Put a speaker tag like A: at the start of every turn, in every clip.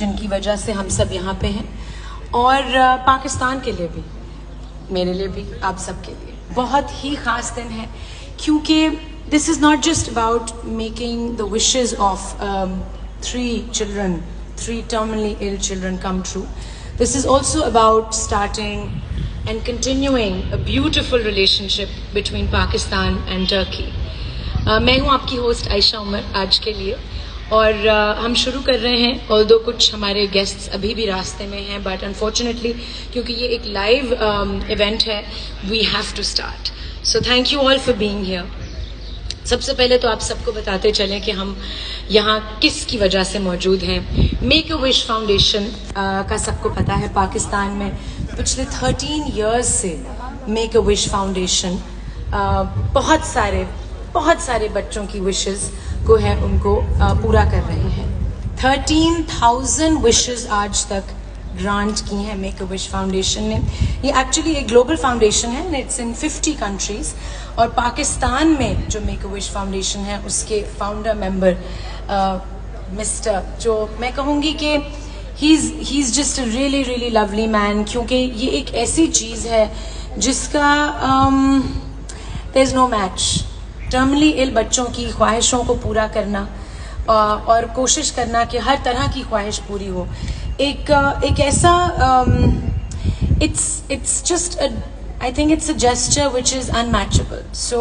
A: जिनकी वजह से हम सब यहाँ पे हैं और पाकिस्तान के लिए भी, मेरे लिए भी, आप सब के लिए बहुत ही ख़ास दिन है क्योंकि this is not just about making the wishes of three terminally ill children come true. This is also about starting and continuing a beautiful relationship between Pakistan and Turkey. मैं हूँ आपकी होस्ट आयशा उमर आज के लिए और हम शुरू कर रहे हैं। ऑल्दो कुछ हमारे गेस्ट्स अभी भी रास्ते में हैं, बट अनफॉर्चुनेटली क्योंकि ये एक लाइव इवेंट है, we have to start. So thank you all for being here. सबसे पहले तो आप सबको बताते चलें कि हम यहाँ किस की वजह से मौजूद हैं। मेक अ विश फाउंडेशन का सबको पता है, पाकिस्तान में पिछले 13 इयर्स से मेक अ विश फाउंडेशन बहुत सारे बच्चों की विशेस को है उनको पूरा कर रहे हैं। 13,000 विशेस आज तक ग्रांट की हैं मेक अ विश फाउंडेशन ने। ये एक्चुअली एक ग्लोबल फाउंडेशन है, इट्स इन 50 कंट्रीज और पाकिस्तान में जो मेक अ विश फाउंडेशन है उसके फाउंडर मेंबर मिस्टर, जो मैं कहूँगी कि he is just a really lovely man, क्योंकि ये एक ऐसी चीज़ है जिसका there is no match. Terminally ill बच्चों की ख्वाहिशों को पूरा करना और कोशिश करना कि हर तरह की ख्वाहिश पूरी हो, एक ऐसा it's just I think it's a gesture which is unmatchable. So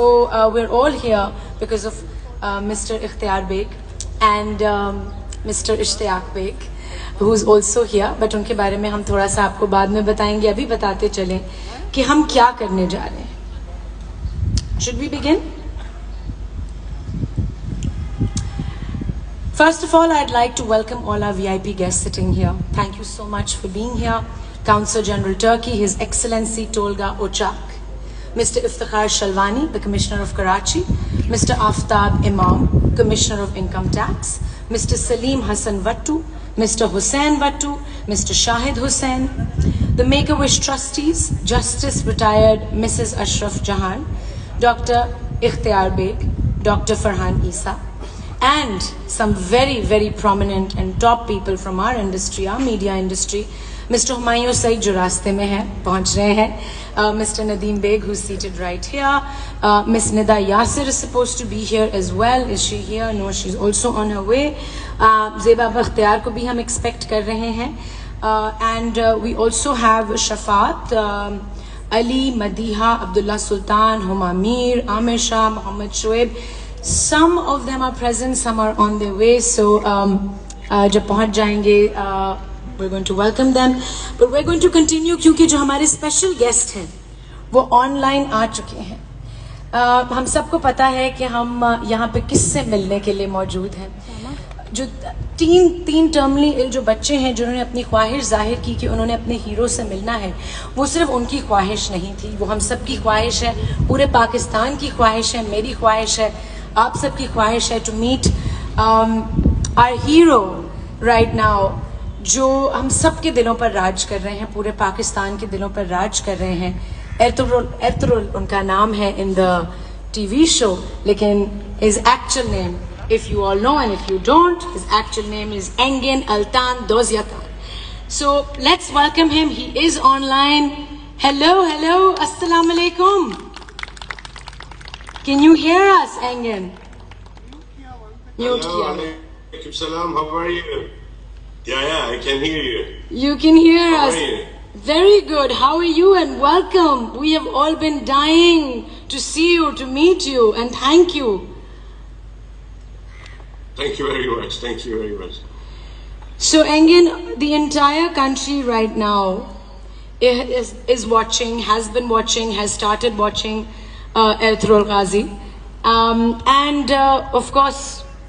A: we're all here because of Mr. Ikhtiyar Beg and Mr. Ishtiyaq Beg, who's also here. But उनके बारे में हम थोड़ा सा आपको बाद में बताएंगे, अभी बताते चलें कि हम क्या करने जा रहे हैं। Should we begin? First of all, I'd like to welcome all our VIP guests sitting here. Thank you so much for being here. Consul General Turkey, His Excellency Tolga Ocak, Mr. Iftikhar Shalwani, the Commissioner of Karachi, Mr. Aftab Imam, Commissioner of Income Tax, Mr. Salim Hassan Vattu, Mr. Hussain Vattu, Mr. Shahid Hussain, the Make-A-Wish trustees, Justice Retired Mrs. Ashraf Jahan, Dr. Ikhtiyar Beg, Dr. Farhan Isa, and some very prominent and top people from our industry, our media industry. Mr. Humayun Saeed जो रास्ते में है, पहुंच रहे हैं, Mr. Nadeem Beg who's seated right here, Miss Nida Yasir is supposed to be here as well. Is she here? No, she's also on her way. Zeba Bakhtiar को भी हम expect कर रहे हैं, and we also have Shafat, Ali, Madiha, Abdullah Sultan, Huma Mir, Amir Shah, Muhammad Shoaib. Some of them are present, some are on their way. So जब पहुंच जाएंगे we're going to welcome them, but we're going to continue क्योंकि जो हमारे special guest हैं वो online आ चुके हैं। हम सबको पता है कि हम यहाँ पे किससे मिलने के लिए मौजूद हैं। जो तीन टर्मिनली इल जो बच्चे हैं जिन्होंने अपनी ख्वाहिश जाहिर की कि उन्होंने अपने हीरो से मिलना है, वो सिर्फ उनकी ख्वाहिश नहीं थी, वो हम सब की ख्वाहिश है, पूरे पाकिस्तान की ख्वाहिश है, मेरी ख्वाहिश है, आप सबकी ख्वाहिश है to meet our hero right now, जो हम सब के दिलों पर राज कर रहे हैं, पूरे पाकिस्तान के दिलों पर राज कर रहे हैं। एर्तुगरुल उनका नाम है इन द टीवी शो, लेकिन his actual name, if you all know and if you don't, his actual name is Engin Altan Dozyatan. So let's welcome him. He is online. Hello, assalamu alaikum. Can you hear us, Engin? Mute kiya.
B: Alaikum salam. How are you? Yeah, I can hear you.
A: You can hear us.
B: How are you?
A: Very good. How are you? And welcome. We have all been dying to see you, to meet you, and thank you.
B: Thank you very much. Thank you very much.
A: So, Engin, the entire country right now is watching, has been watching, has started watching Ertugrul Ghazi. And of course,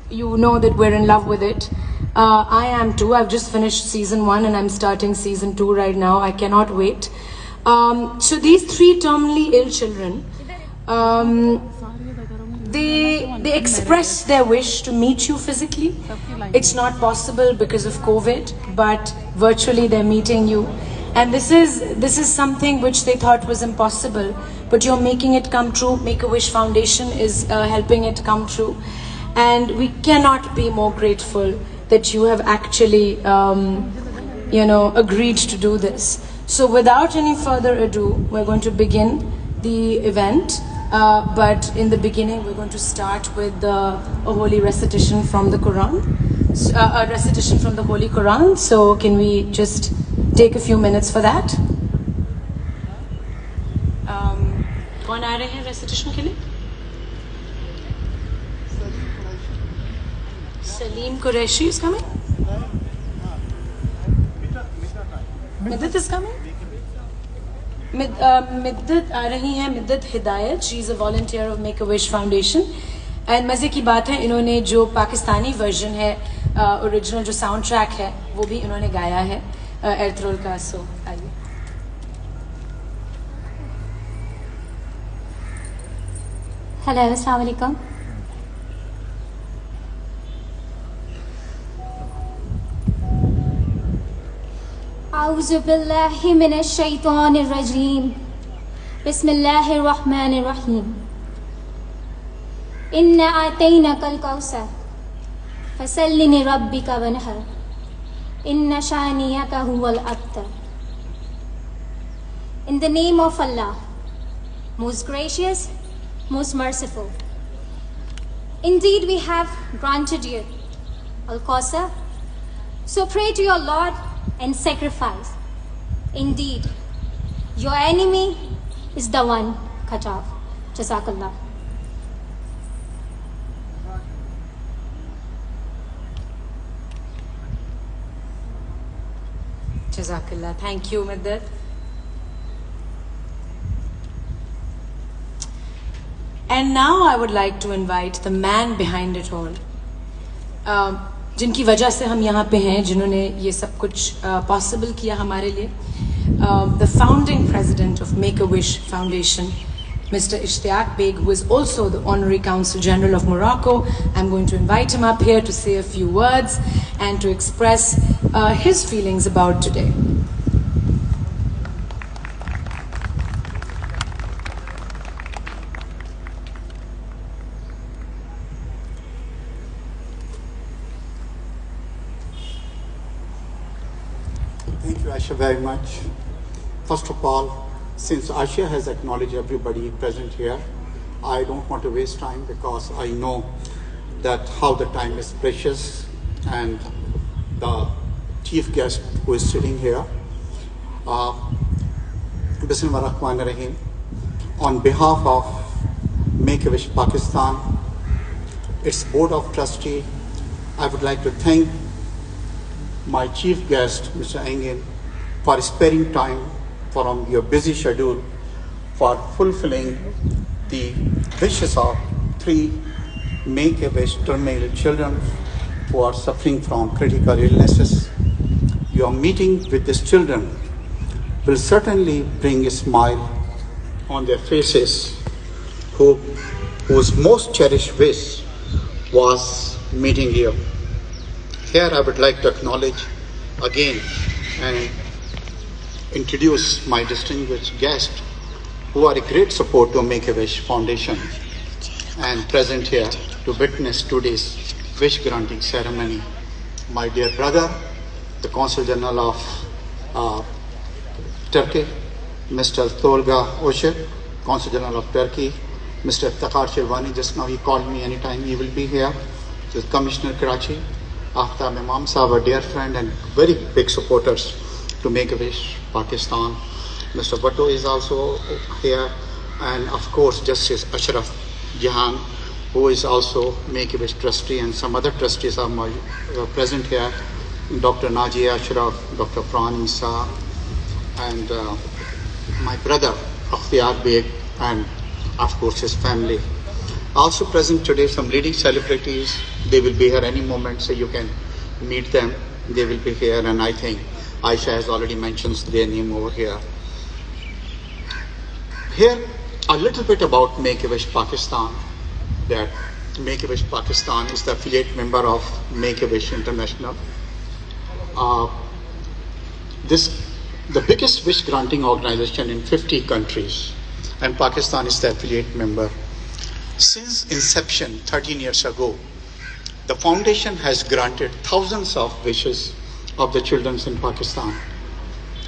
A: you know that we're in love with it. I am too. I've just finished season 1 and I'm starting season 2 right now. I cannot wait. So these 3 terminally ill children, they express their wish to meet you physically. It's not possible because of COVID, but virtually they're meeting you, and this is something which they thought was impossible, but you're making it come true. Make-A-Wish Foundation is helping it come true, and we cannot be more grateful that you have actually, agreed to do this. So without any further ado, we're going to begin the event. But in the beginning, we're going to start with a holy recitation from the Quran, a recitation from the Holy Quran. So can we just take a few minutes for that? कौन आ रहे हैं recitation के लिए? Salim Qureshi is coming. Middat is coming. Middat आ रही हैं, Middat Hidayat. She is a volunteer of Make-A-Wish Foundation. And मज़े की बात है, इन्होंने जो पाकिस्तानी वर्जन है, ओरिजिनल जो साउंड ट्रैक है, वो भी इन्होंने गाया है एर्थरोल का. सो आइए.
C: हेलो, अस्सलाम वालेकुम. औज़ु बिल्लाहि मिनश शैतानिर रजीम. बिस्मिल्लाहिर रहमानिर रहीम. इन्ना आतैनाकल Kausar फसल्लि लिरब्बिका वनहर. Inna shaniyaka huwal abtar. In the name of Allah, most gracious, most merciful. Indeed, we have granted you Al-Qasr. So pray to your Lord and sacrifice. Indeed, your enemy is the one cut off. Jazakallah.
A: Jazakallah. Thank you, Middat. And now I would like to invite the man behind it all. जिनकी वजह से हम यहाँ पे हैं, जिन्होंने ये सब कुछ possible किया हमारे लिए. The founding president of Make-A-Wish Foundation, Mr. Ishtiaq Beg, who is also the Honorary Consul General of Morocco. I'm going to invite him up here to say a few words and to express his feelings about today.
D: Thank you, Aisha, very much. First of all, since Aisha has acknowledged everybody present here, I don't want to waste time because I know that how the time is precious, and the chief guest who is sitting here, Bismillahirrahmanirrahim, on behalf of Make-A-Wish Pakistan, its Board of Trustees, I would like to thank my chief guest, Mr. Engin, for sparing time from your busy schedule for fulfilling the wishes of 3 Make-A-Wish terminal children who are suffering from critical illnesses. Your meeting with these children will certainly bring a smile on their faces, whose most cherished wish was meeting you. Here I would like to acknowledge again and introduce my distinguished guests who are a great support to Make-A-Wish Foundation and present here to witness today's wish granting ceremony. My dear brother, the Consul General of Turkey, Mr. Tolga Oshir, Consul General of Turkey, Mr. Iftikhar Shalwani, just now he called me anytime he will be here, the Commissioner Karachi, Aftab Imam Sahab, a dear friend and very big supporters to Make-A-Wish Pakistan. Mr. Bhatto is also here, and of course Justice Ashraf Jahan, who is also Make-A-Wish trustee, and some other trustees are present here. Dr. Najia Ashraf, Dr. Pran Isa, and my brother Akhtiyar Beg, and of course his family. Also present today some leading celebrities. They will be here any moment, so you can meet them. They will be here, and I think Aisha has already mentioned their name over here. Here, a little bit about Make-A-Wish Pakistan. That Make-A-Wish Pakistan is the affiliate member of Make-A-Wish International. The biggest wish granting organization in 50 countries, and Pakistan is the affiliate member. Since inception 13 years ago, The foundation has granted thousands of wishes of the children in Pakistan.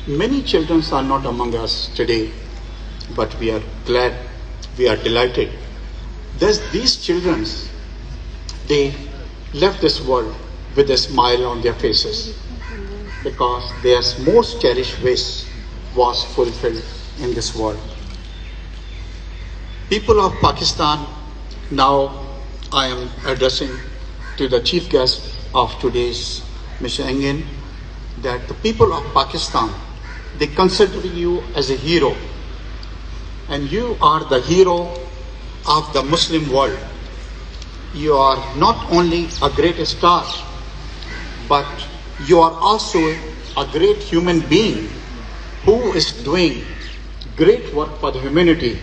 D: Many children are not among us today, but we are glad, we are delighted. These children, they left this world with a smile on their faces because their most cherished wish was fulfilled in this world. People of Pakistan, now I am addressing to the chief guest of today's Mr. Engin, that the people of Pakistan, they consider you as a hero, and you are the hero of the Muslim world. You are not only a great star, but you are also a great human being who is doing great work for the humanity.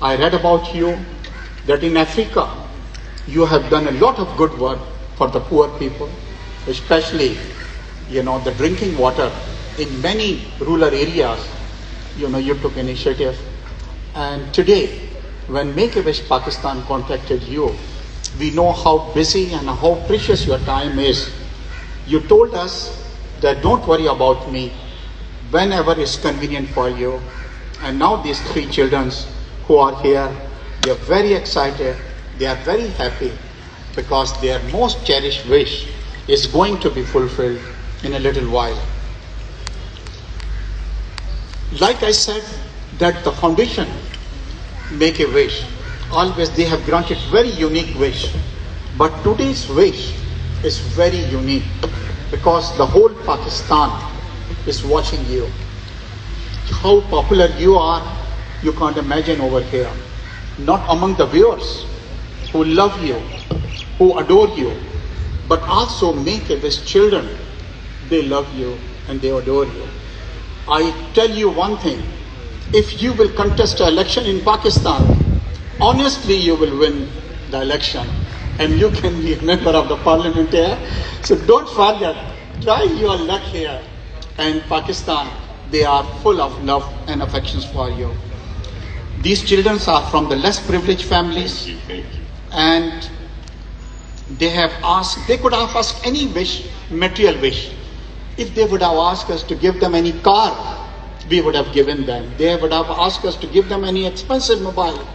D: I read about you that in Africa, you have done a lot of good work for the poor people, especially, the drinking water in many rural areas. You took initiative. And today, when Make-A-Wish Pakistan contacted you, we know how busy and how precious your time is. You told us that don't worry about me, whenever it's convenient for you. And now these 3 children who are here, they are very excited, they are very happy because their most cherished wish is going to be fulfilled in a little while. Like I said, that the foundation Make-A-Wish, always they have granted very unique wish, but today's wish is very unique because the whole Pakistan is watching you. How popular you are, you can't imagine over here. Not among the viewers who love you, who adore you, but also Make-A-Wish children. They love you and they adore you. I tell you one thing, if you will contest an election in Pakistan, honestly you will win the election and you can be a member of the parliament here. So don't forget, try your luck here. And Pakistan, they are full of love and affections for you. These children are from the less privileged families, and they could have asked any wish, material wish. If they would have asked us to give them any car, we would have given them. They would have asked us to give them any expensive mobile,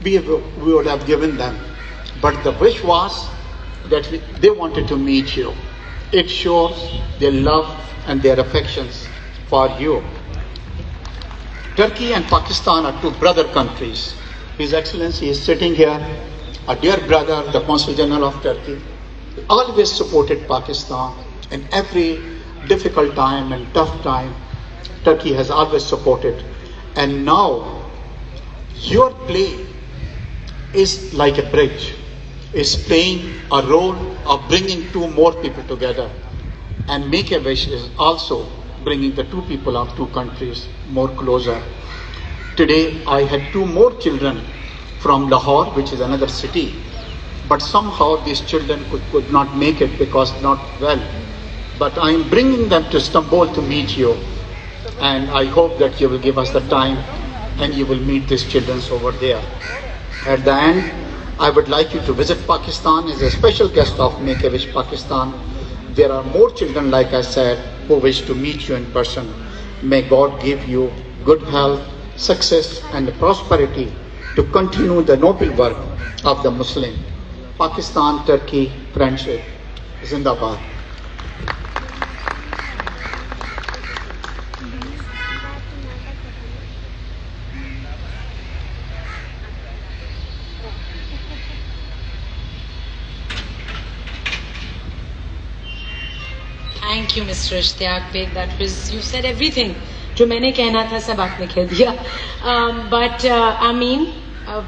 D: we would have given them. But the wish was that they wanted to meet you. It shows their love and their affections for you. Turkey and Pakistan are 2 brother countries. His Excellency is sitting here, a dear brother, the Consul General of Turkey, always supported Pakistan in every difficult time and tough time. Turkey has always supported. And now, your play is like a bridge, is playing a role of bringing 2 more people together. And Make-A-Wish is also bringing the 2 people of 2 countries more closer. Today, I had 2 more children from Lahore, which is another city. But somehow these children could not make it because not well. But I am bringing them to Istanbul to meet you. And I hope that you will give us the time and you will meet these children over there. At the end, I would like you to visit Pakistan as a special guest of Make-A-Wish Pakistan. There are more children, like I said, who wish to meet you in person. May God give you good health, success and prosperity to continue the noble work of the Muslim. Pakistan-Turkey friendship. Zindabad.
A: Thank you, Mr. Ishtiaq Beg. That was, you said everything. जो मैंने कहना था सब आपने कह दिया. But Amin,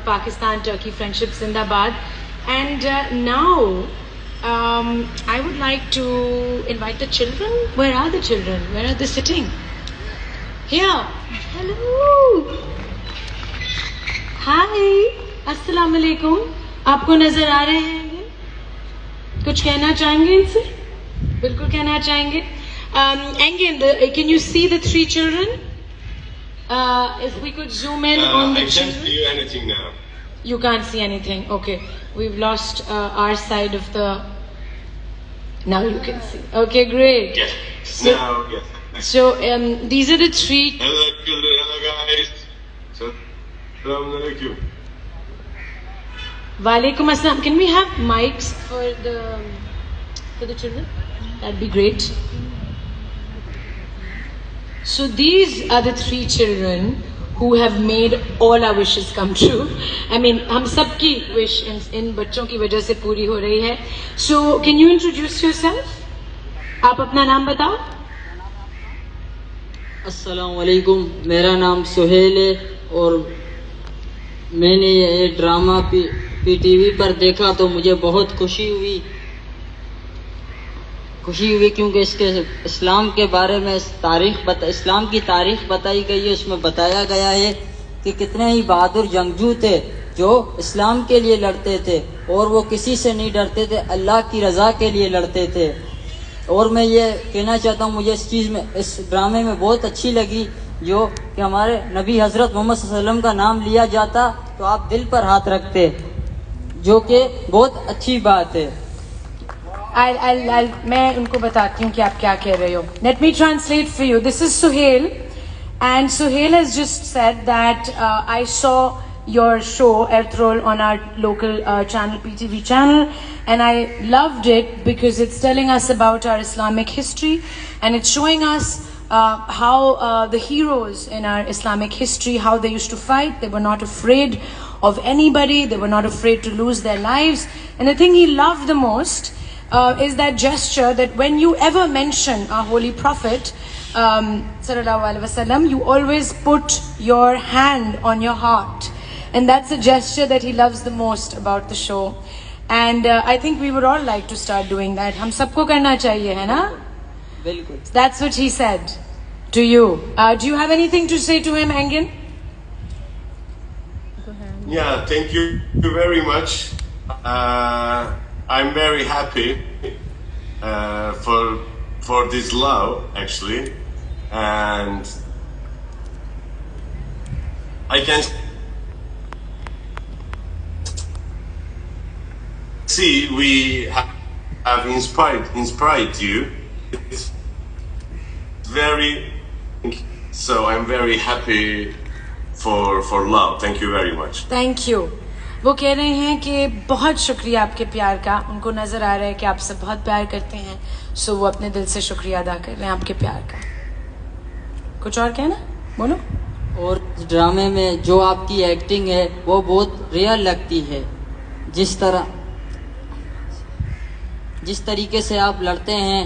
A: Pakistan-Turkey friendship Zindabad. And now, I would like to invite the children. Where are the children? Where are they sitting? Here. Hello. Hi. Assalamu alaikum. आपको नजर आ रहे हैं? कुछ कहना चाहेंगे इनसे? बिल्कुल कहना चाहेंगे. Engin, can you see the 3 children? If we could zoom in on the
B: I can't
A: children.
B: see you anything now.
A: You can't see anything. Okay. We've lost our side of the Now you can see. Okay, great.
B: Yes.
A: So-
B: Now, yes.
A: So these are the three.
B: Hello, children. Hello, guys. Assalamu alaikum.
A: Walaikum assalam. Can we have mics for the children? That'd be great. So these are the three children who have made all our wishes come true. I mean, हम सब की wish इन बच्चों की वजह से पूरी हो रही है. So can you introduce yourself? आप अपना नाम बताओ.
E: अस्सलाम वालेकुम, मेरा नाम सुहेल है और मैंने ये ड्रामा पीटीवी पर देखा तो मुझे बहुत खुशी हुई क्योंकि इसके इस्लाम के बारे में इस्लाम की तारीख बताई गई है. उसमें बताया गया है कि कितने ही बहादुर जंगजू थे जो इस्लाम के लिए लड़ते थे और वो किसी से नहीं डरते थे, अल्लाह की रज़ा के लिए लड़ते थे. और मैं ये कहना चाहता हूँ, मुझे इस ड्रामे में बहुत अच्छी लगी जो कि हमारे नबी हज़रत मोहम्मद सल्लल्लाहु अलैहि वसल्लम का नाम लिया जाता तो आप दिल पर हाथ रखते, जो कि बहुत अच्छी बात है.
A: मैं उनको बताती हूँ कि आप क्या कह रहे हो. Let me translate for you. This is Suhail, and Suhail has just said that I saw your show Ertrol on our local channel, PTV channel, and I loved it because it's telling us about our Islamic history, and it's showing us how the heroes in our Islamic history, how they used to fight. They were not afraid of anybody. They were not afraid to lose their lives. And the thing he loved the most is that gesture that when you ever mention our holy prophet sallallahu alaihi wasallam, you always put your hand on your heart, and that's a gesture that he loves the most about the show. And I think we would all like to start doing that. हम सबको करना चाहिए, है ना?
E: बिल्कुल.
A: That's what he said to you. Do you have anything to say to him, Engin?
B: Yeah, thank you very much. I'm very happy for this love, actually, and I can see we have inspired you. It's very, so I'm very happy for love. Thank you very much.
A: Thank you. वो कह रहे हैं कि बहुत शुक्रिया आपके प्यार का. उनको नजर आ रहा है कि आपसे बहुत प्यार करते हैं, सो वो अपने दिल से शुक्रिया अदा कर रहे हैं आपके प्यार का. कुछ और कहना? बोलो.
E: और ड्रामे में जो आपकी एक्टिंग है वो बहुत रियल लगती है. जिस तरीके से आप लड़ते हैं,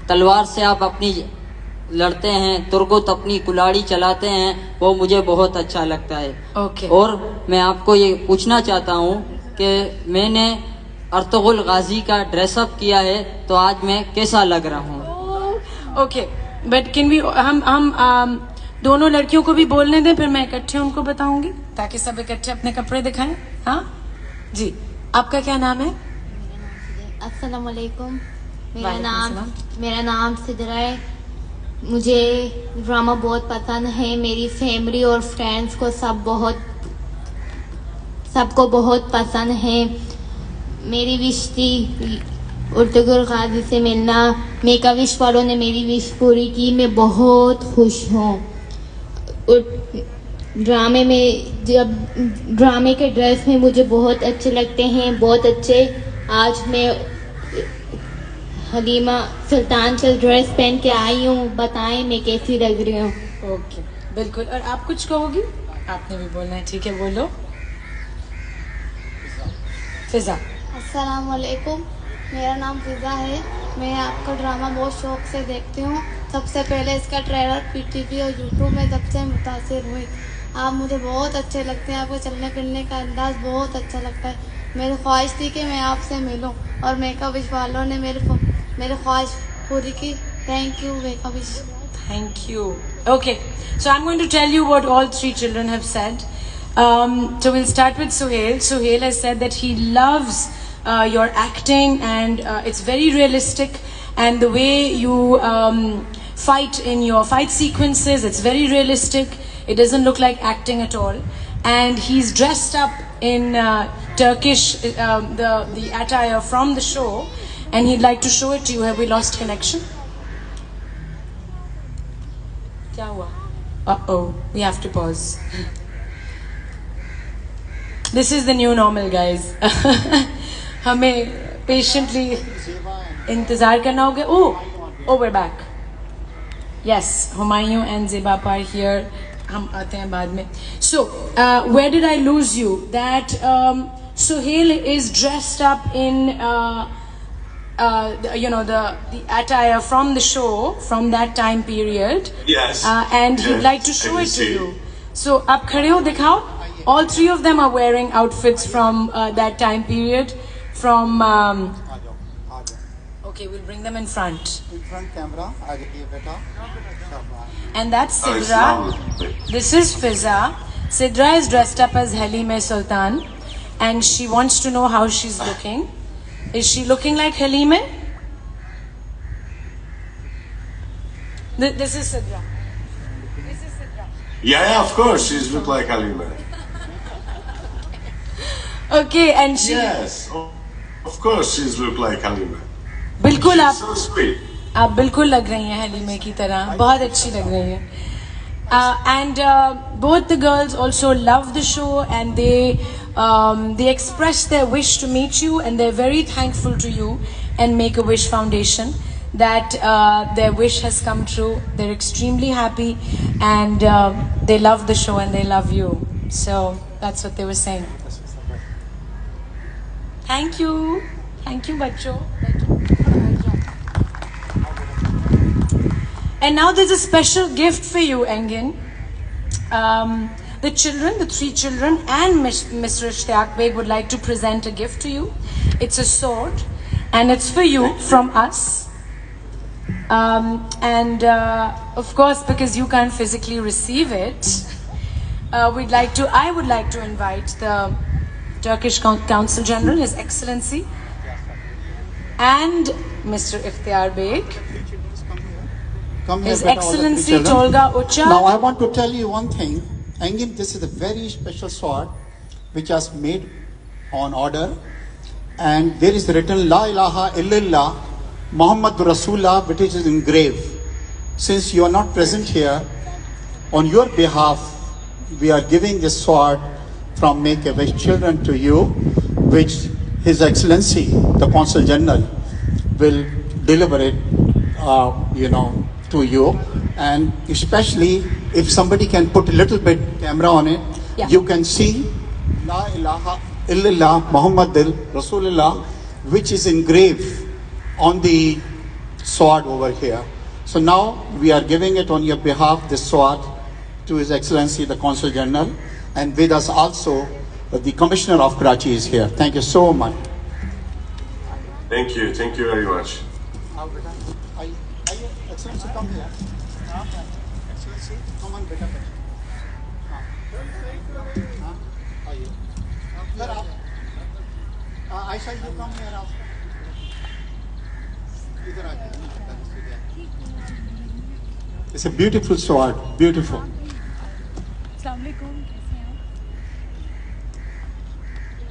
E: तलवार से आप अपनी लड़ते हैं, तुरगुत अपनी कुल्हाड़ी चलाते हैं, वो मुझे बहुत अच्छा लगता है.
A: Okay.
E: और मैं आपको ये पूछना चाहता हूँ कि मैंने अर्तुगरुल गाजी का ड्रेसअप किया है तो आज मैं कैसा लग रहा हूँ?
A: ओके, बट कैन वी हम दोनों लड़कियों को भी बोलने दें, फिर मैं इकट्ठे उनको बताऊंगी ताकि सब इकट्ठे अपने कपड़े दिखाएं. हाँ जी. आपका क्या नाम है?
F: अस्सलाम वालेकुम.
A: वालेकुम
F: मेरा नाम सिदरा है. मुझे ड्रामा बहुत पसंद है. मेरी फैमिली और फ्रेंड्स को सबको बहुत पसंद है. मेरी विश थी अर्तुगरुल गाजी से मिलना. मेका विश वालों ने मेरी विश पूरी की. मैं बहुत खुश हूँ. ड्रामे में जब ड्रामे के ड्रेस में मुझे बहुत अच्छे लगते हैं, बहुत अच्छे. आज मैं हलीमा सुल्तान का ड्रेस पहन के आई हूँ. बताएं मैं कैसी लग रही हूँ?
A: ओके, बिल्कुल. और आप कुछ कहोगी? आपने भी बोलना है, ठीक है, बोलो. फिजा.
G: अस्सलाम वालेकुम. मेरा नाम फिजा है. मैं आपका ड्रामा बहुत शौक से देखती हूँ. सबसे पहले इसका ट्रेलर पीटीवी और यूट्यूब में जब से मुतासिर हुई. आप मुझे बहुत अच्छे लगते हैं. आपको चलने फिरने का अंदाज बहुत अच्छा लगता है. मेरी ख्वाहिश थी कि मैं आपसे मिलूं और मेका विश वालों ने मेरी ख्वाहिश पूरी की. Thank you make a wish.
A: Thank you. Okay, so I'm going to tell you what all three children have said. So we'll start with Suhail. Suhail has said that he loves your acting, and it's very realistic, and the way you fight in your fight sequences, it's very realistic. It doesn't look like acting at all. And he's dressed up in Turkish, the attire from the show, and he'd like to show it to you. Have we lost connection? Kya hua? Uh-oh, we have to pause. This is the new normal, guys. हमें patiently इंतजार करना होगा. Oh, we're back. Yes, Humayun and Zeba are here. हम आते हैं बाद में. So, where did I lose you? That Suhail is dressed up in, the attire from the show, from that time period.
B: Yes.
A: And he'd
B: Yes,
A: like to
B: I
A: show
B: can
A: it to
B: see
A: you. So, आप खड़े हो दिखाओ. All three of them are wearing outfits from that time period. From okay, we'll bring them in front.
D: In front camera, आ जाइए बेटा.
A: And that's
B: Oh, it's
A: Sidra.
B: lovely.
A: This is Fiza. Sidra is dressed up as Halime Sultan, and she wants to know how she's looking. Is she looking like Halime? This is Sidra. This is Sidra.
B: Yeah, of course, she's look like Halima.
A: Okay, and she.
B: Yes, of course, she's look like Halima.
A: बिल्कुल
B: She's
A: आप
B: so sweet.
A: आप बिल्कुल लग रही हैं हलीमे की तरह. बहुत अच्छी लग रही हैं. And both the girls also love the show, and they express their wish to meet you, and they're very thankful to you and Make-A-Wish Foundation that their wish has come true. They're extremely happy, and they love the show and they love you. So that's what they were saying. Thank you, बच्चों. And now there's a special gift for you, Engin. The three children, and Mr. Ishtiyaq Beg would like to present a gift to you. It's a sword, and it's for you from us. Of course, because you can't physically receive it, I would like to invite the Turkish Consul General, His Excellency, and Mr. Iftikhar Beg.
D: Come here,
A: His
D: beta, all the three
A: Excellency
D: children.
A: Tolga Ucha.
D: Now I want to tell you one thing. Engin, this is a very special sword which was made on order, and there is written La ilaha illallah Muhammad Rasulullah, which is engraved. Since you are not present here, on your behalf, we are giving this sword from Make-A-Wish Children to you, which His Excellency, the Consul General, will deliver it, to you. And especially if somebody can put a little bit camera on it,
A: Yeah.
D: you can see La ilaha illallah Muhammadul Rasulullah, which is engraved on the sword over here. So now we are giving it on your behalf, this sword, to His Excellency the Consul General, and with us also the Commissioner of Karachi is here. Thank you so much.
B: Thank you very much.
D: Excellency, come here. Excellency, come on, beta. Aisha, you come here also. It's a beautiful sword, beautiful.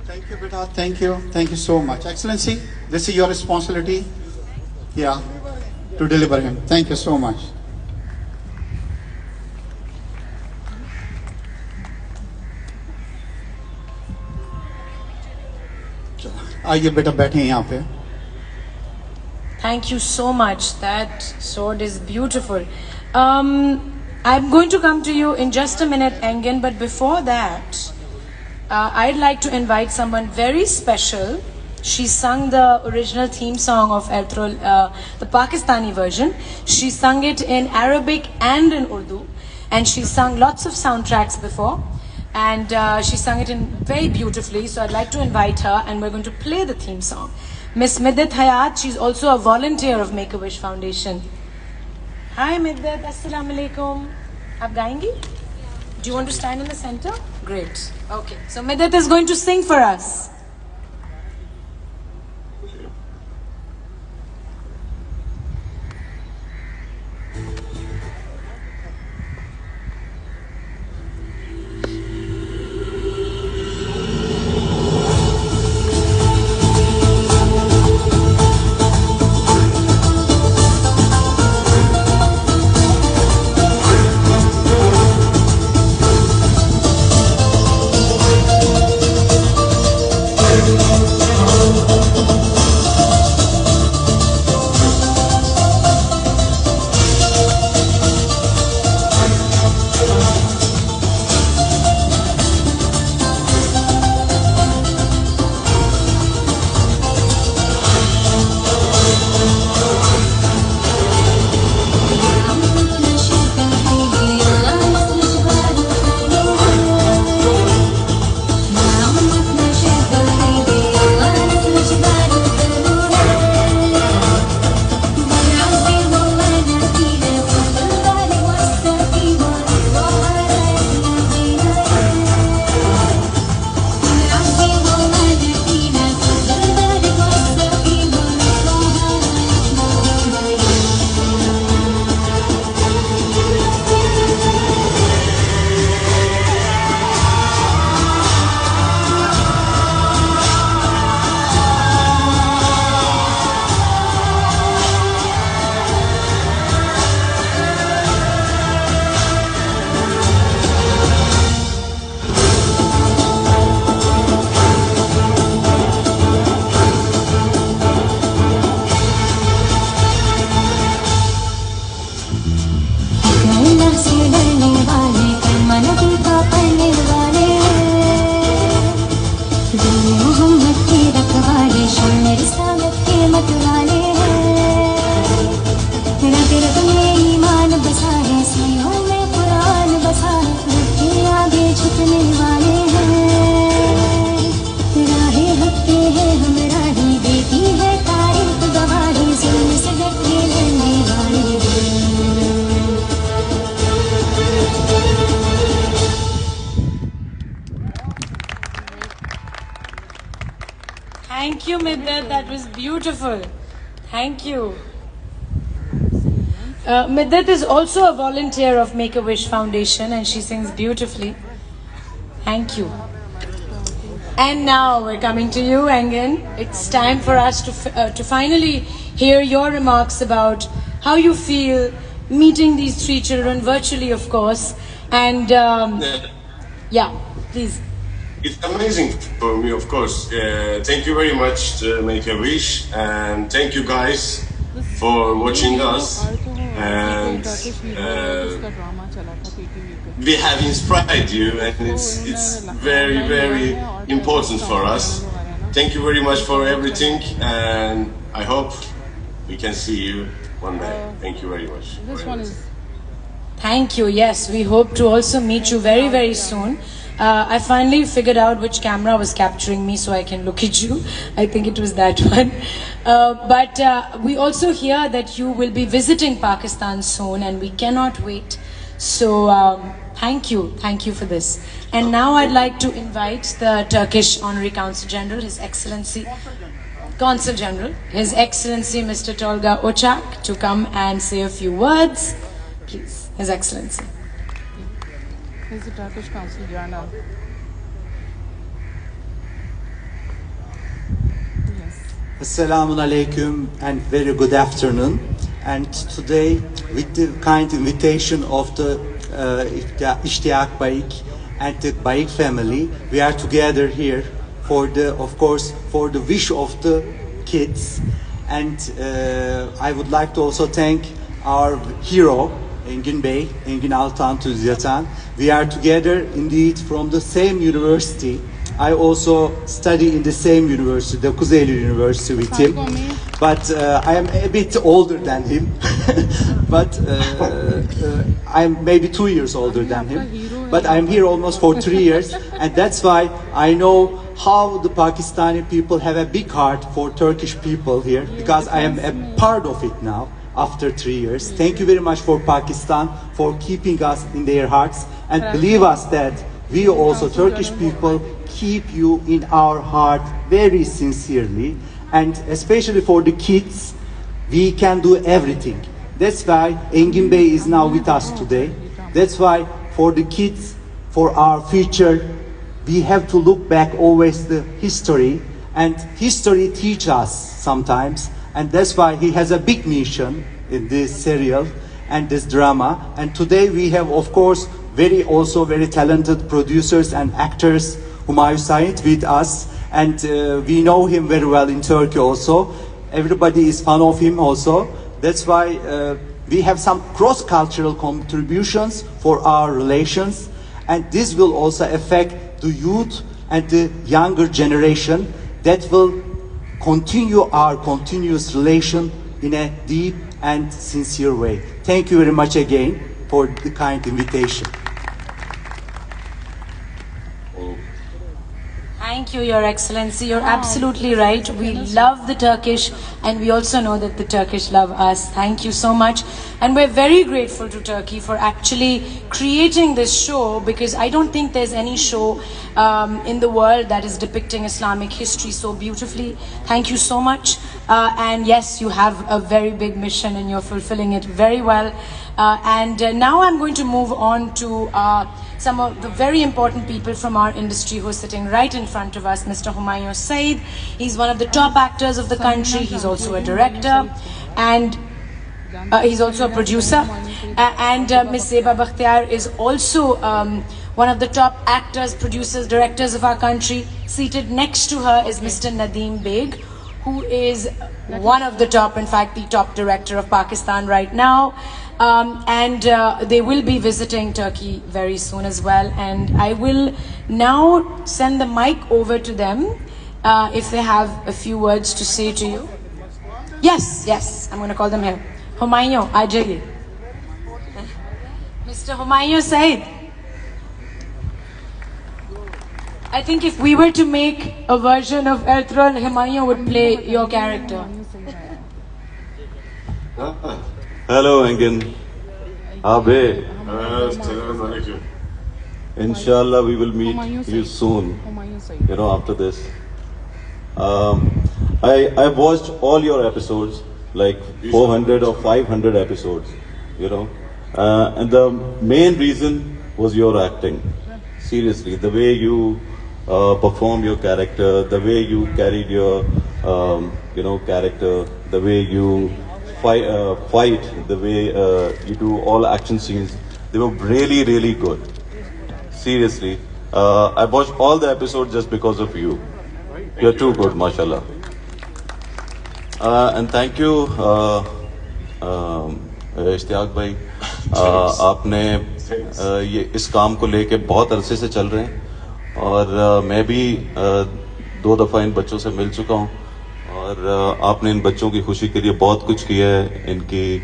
D: Thank you, beta. Thank you so much. Excellency, this is your responsibility. Yeah, to deliver him. Thank you so much. आइए बेटा बैठे यहाँ पे.
A: Thank you so much. That sword is beautiful. I'm going to come to you in just a minute, Engin, but before that, I'd like to invite someone very special. She sung the original theme song of Ertrol, the Pakistani version. She sung it in Arabic and in Urdu, and she sung lots of soundtracks before, and she sung it in very beautifully. So I'd like to invite her, and we're going to play the theme song. Miss Middat Hayat, she's also a volunteer of Make-A-Wish Foundation. Hi Middat, Assalamu alaikum. Aap gayengi? Do you want to stand in the center? Great. Okay. So Middat is going to sing for us.
H: से डरने वाले कलमा नबी का पढ़ने वाले दिल में मोहम्मद के रखवाले शान रिसालत के मतवाले रग रग में ईमान बसा है सीनों में कुरान बसा है रब के आगे झुकने वाले हैं राहे हक के है हम राही देती है तारीफ गवाही जुल्म से डट के लड़ने वाले
A: Thank you, Middat. That was beautiful. Thank you. Middat is also a volunteer of Make-A-Wish Foundation and she sings beautifully. Thank you. And now we're coming to you, Engin. It's time for us to finally hear your remarks about how you feel meeting these three children virtually, of course. And yeah, please.
B: It's amazing for me, of course. Thank you very much to Make-A-Wish, and thank you guys for watching us. And we have inspired you, and it's very, very important for us. Thank you very much for everything, and I hope we can see you one day. Thank you very much.
I: This one is.
A: Thank you. Yes, we hope to also meet you very, very soon. I finally figured out which camera was capturing me so I can look at you. I think it was that one. But we also hear that you will be visiting Pakistan soon and we cannot wait. So thank you. Thank you for this. And now I'd like to invite the Turkish Honorary Consul General, His Excellency, Consul General, His Excellency Mr. Tolga Ocak to come and say a few words. Please, His Excellency.
I: He's the Turkish Consul General. Yes.
J: Assalamu alaikum and very good afternoon. And today, with the kind invitation of the Ishtiaq Baik and the Baik family, we are together here for the, of course, for the wish of the kids. And I would like to also thank our hero, Engin Bey, Engin Altan Tüzyatan. We are together indeed from the same university. I also study in the same university, the Kuzeyli University with him. But I am a bit older than him. But I am maybe 2 years older than him. But I am here almost for 3 years. And that's why I know how the Pakistani people have a big heart for Turkish people here. Because I am a part of it now. After 3 years. Thank you very much for Pakistan for keeping us in their hearts, and believe us that we also Turkish people keep you in our heart very sincerely, and especially for the kids we can do everything. That's why Engin Bey is now with us today. That's why for the kids, for our future, we have to look back always the history, and history teach us sometimes. And that's why he has a big mission in this serial and this drama. And today we have, of course, also very talented producers and actors, Humayun Said, with us. And we know him very well in Turkey also. Everybody is fan of him also. That's why we have some cross-cultural contributions for our relations. And this will also affect the youth and the younger generation that will continue our continuous relation in a deep and sincere way. Thank you very much again for the kind invitation.
A: Thank you, Your Excellency. You're absolutely right. We love the Turkish and we also know that the Turkish love us. Thank you so much. And we're very grateful to Turkey for actually creating this show, because I don't think there's any show in the world that is depicting Islamic history so beautifully. Thank you so much. And yes, you have a very big mission and you're fulfilling it very well. And now I'm going to move on to some of the very important people from our industry who are sitting right in front of us. Mr. Humayun Said, he's one of the top actors of the country. He's also a director and he's also a producer. And Ms. Zeba Bakhtiar is also one of the top actors, producers, directors of our country. Seated next to her is Mr. Nadeem Beg, who is one of the top, in fact, the top director of Pakistan right now. and they will be visiting Turkey very soon as well. And I will now send the mic over to them if they have a few words to say to you. Yes, I'm going to call them here. Humayun, Ajay. Mr. Humayun Said. I think if we were to make a version of Ertugrul, Humayun would play your character.
K: Hello, Engin. Abe.
B: Assalamualaikum.
K: Inshallah, we will meet you soon. After this. I watched all your episodes, like 400 or 500 episodes. And the main reason was your acting. Seriously, the way you perform your character, the way you carried your, character, the way you fight, the way you do all action scenes, they were really, really good. Seriously, I watched all the episodes just because of you. You're too good, mashallah. And thank you, Ishtiyaq भाई, आपने ये इस काम को लेके बहुत अरसे से चल रहे हैं और मैं भी 2 दफ़ा इन बच्चों से मिल चुका हूँ और आपने इन बच्चों की खुशी के लिए बहुत कुछ किया है, इनकी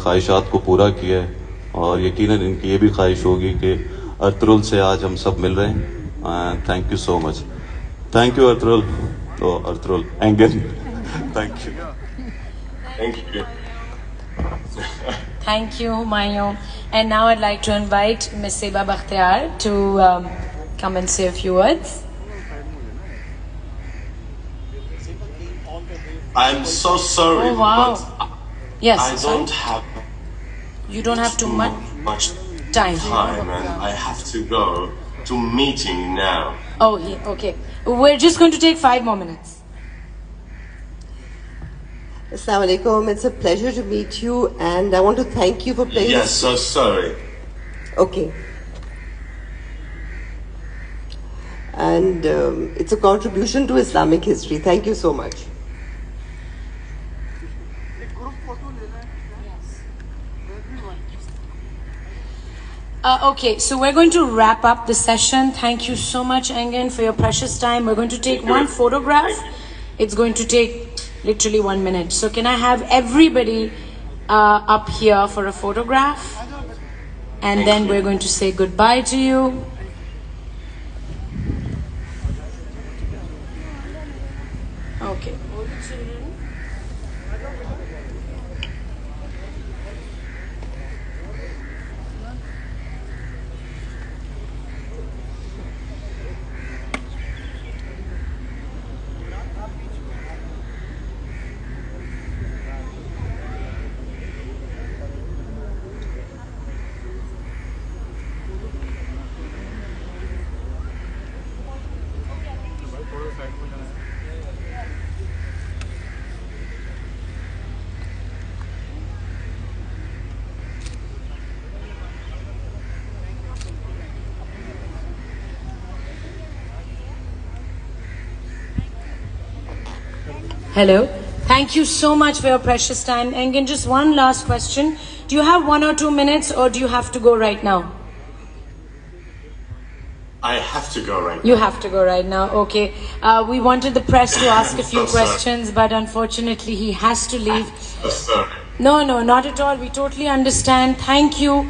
K: ख्वाहिशात को पूरा किया है और यकीनन इनकी ये भी ख्वाहिश होगी कि अर्तुगरुल से आज हम सब मिल रहे हैं. Thank you so much. Thank you Ertugrul. Ertugrul एंगन. Thank you.
B: Thank you.
A: Thank you, Humayun. And now I'd like to invite Ms. Seba Bakhtiar to come and say a few words.
B: I'm so sorry,
A: Oh, wow.
B: but
A: Yes,
B: I
A: sorry.
B: don't have
A: You don't have too
B: much
A: time.
B: time, and I have to go to meeting now.
A: Oh, okay. We're just going to take 5 more minutes.
L: Assalamu alaikum. It's a pleasure to meet you, and I want to thank you for playing.
B: Yes, so sorry.
L: Okay. And it's a contribution to Islamic history. Thank you so much.
A: Okay, so we're going to wrap up the session. Thank you so much, Engin, for your precious time. We're going to take one photograph. It's going to take literally 1 minute. So can I have everybody up here for a photograph? And then we're going to say goodbye to you. Okay. Hello. Thank you so much for your precious time. Engin, just one last question. Do you have 1 or 2 minutes or do you have to go right now?
B: I have to go right now.
A: You have to go right now. Okay. We wanted the press to ask a few questions, but unfortunately he has to leave.
B: Sorry.
A: No, not at all. We totally understand. Thank you.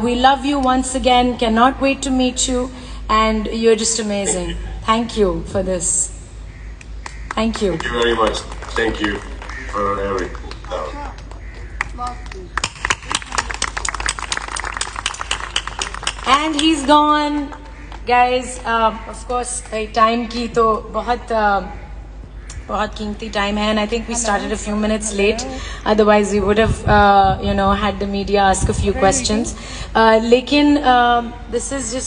A: We love you once again. Cannot wait to meet you. And you're just amazing. Thank you for this. Thank you.
B: Thank you very much. Thank you for everything.
A: And he's gone. Guys, of course, time ki to बहुत कीमती time hai, and I think we started a few minutes late. Otherwise, we would have, had the media ask a few questions. Lekin, this is just